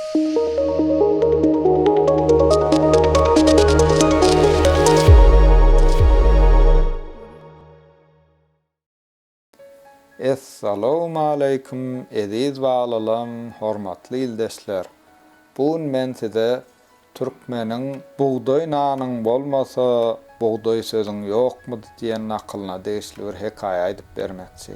Assalamu alaykum eziz balalam, hormatly ildeşler. Bugün men size türkmeniň buğday nanyň bolmasa buğday sözüň ýokmudy diýen nakylyna degişli bir hekaýa aýdyp bermekçi.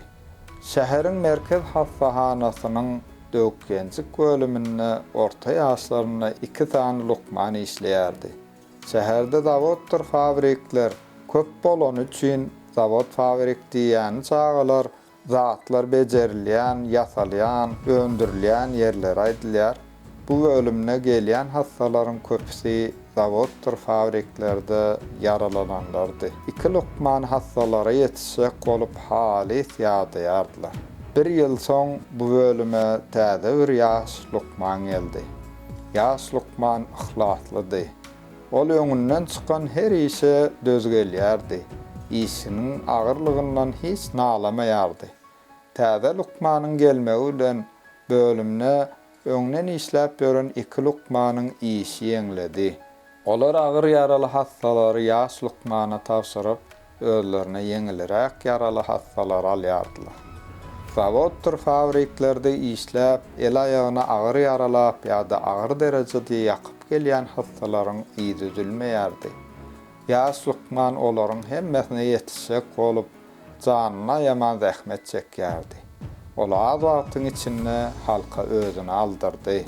Şäheriň merkez hastahanasynyň döwkençik bölüminde orta ýaşlaryna 2 tane lukman işleýärdi. Şäherde zawodlar, fabrikler köp bolan üçin zawod fabrik diýen çagalar zatlar bejerilýän, ýasalýan, öndürilýän ýerler aýdylýar. Bu bölümne gelýän hastalaryň köpüsi zawodlar, fabriklerde yaralananlardy. 2 lukman hastalara ýetişek bolup haly ýadyýardylar. 1 ýyl soň bu bölüme täze bir ýaş lukman geldi. Ýaş lukman ihlaslydy. Ol öňünden çykan her işe dözgelýärdi. İşiniň agyrlygyndan hiç nalamaýardy. Täze lukmanyň gelmegi bilen bölümne öňden işläp ýören 2 lukmanyň işi ýeňledi. Olar agyr ýaraly hastalary ýaş lukmana tapşyryp, özlerine ýeňilirek ýaraly hastalar alýardylar. Zawodlar, fabriklerde işläp, el aýagyna agyr ýaralap ýa-da agyr derejede ýakyp gelýän hastalaryň iýdi üzülmeýärdi. Ýaş lukman olaryň hemmesine ýetişek bolup, janyna ýaman zähmet çekýärdi. Ola az wagtyň içinde halka özüni aldyrdy.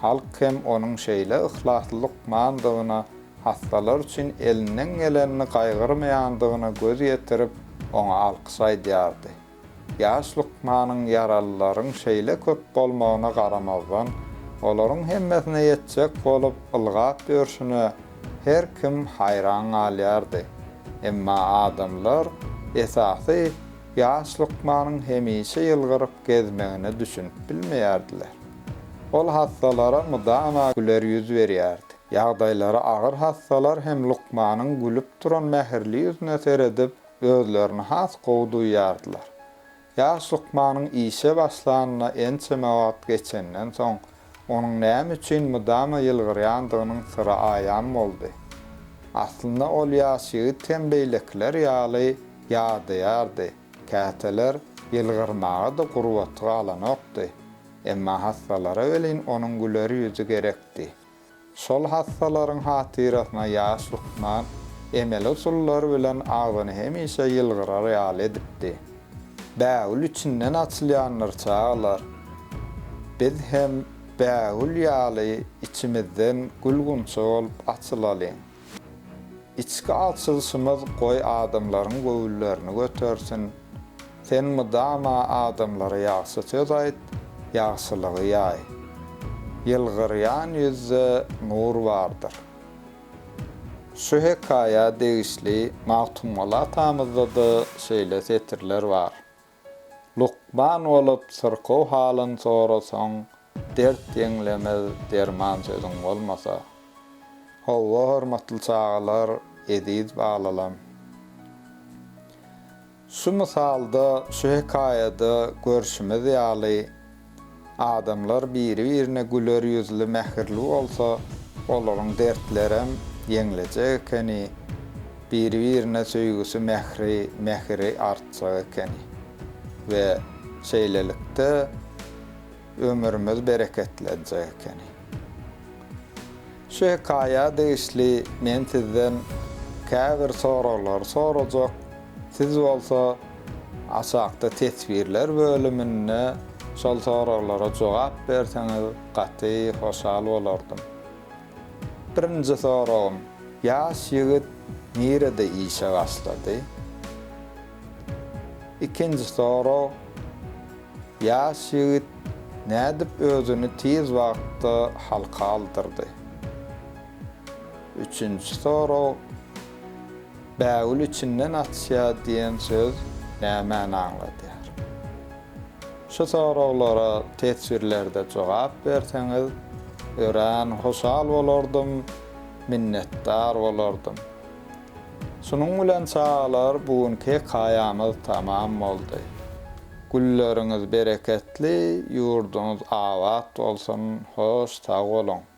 Halk hem onuň şeýle ihlasly lukmandygyna, hastalar üçin elinden gelenini gaýgyrmaýandygyna göz ýetirip, oňa alkys aýdýardy. Ýaş lukmanyň ýaralylaryň şeýle köp bolmagyna garamazdan, olaryň hemmesine ýetişek bolup ylgap ýörşüne her kim hayran alýardy. Emma adamlar esasy ýaş lukmanyň hemişe ýylgyryp gezmegini düşünüp bilmeýärdiler. Ol hastalara mudama güler ýüz berýärdi. Ýagdaýlary agyr hastalar hem lukmanyň gülüp duran mähirli ýüzüne seredip özlerini has gowduýardylar. Ýaş lukmanyň işe başlanyna ençeme wagt geçenden soň onuň näme üçin mudama ýylgyrýandygynyň syra aýan boldy. Aslynda ol ýaşy tembeýlekler ýaly ýadyýardy. Käteler ýylgyrmaga da gurwaty alanokdy. Emma hastalara welin onuň güler ýüzi gerekdi. Şol hastalaryň hatyrasyna ýaş lukman emel usullar bilen agyny hemişe ýylgyrar ýaly edipdi. Bägül içinden açylýanlar çagalar. Biz hem bägül ýaly içimizden gülgünçe bolup açylaly. İçki açylşymyz goý adamlaryň göwüllerini götürsin. Sen mudama adamlara ýaxşy söz aýt, ýaxşylygy ýaý. Ýylgyrýan ýüzde nur bardyr. Şu hekaýa degişli mawtumala tamyzda da şeýle setirler bar. Lukman olup syrkow halyn sorasaň, dert ýeňlemez derman sözüň bolmasa. Hawa hormatly çagalar, eziz balalam. Şu misalda, şu hekaýada görşümiz ýaly adamlar biri-birine güler ýüzli, mähirli bolsa, olaryň dertlerem ýeňlejek ekeni, biri-birine söýgüsi, mähiri artjak ekeni we şeýlelikde ömürimiz bereketlenjek ekeni. Şu hekaýa degişli men sizden käbir soralar sorajak. Siz bolsa aşagda tesbirler bölümine şol soralara jogap berseňiz gaty hoşal bolardym. Birinji soram: ýaş ýigit nerede işe başlady? İkinji soram: ýaş ýigit nädip özüni tez wagtda halka aldyrdy? Üçüncü soram: bägül içinden açýa diýen söz nämäni aňlatýar? Şu soralara tesbirlerde jogap berseňiz, ören hoşal bolardym, minnetdar bolardym. Şunuň bilen çağlar bugünkü hekaýamyz tamam boldy. Gülleriniz bereketli, yurdunuz avat olsun, hoş sağ olun.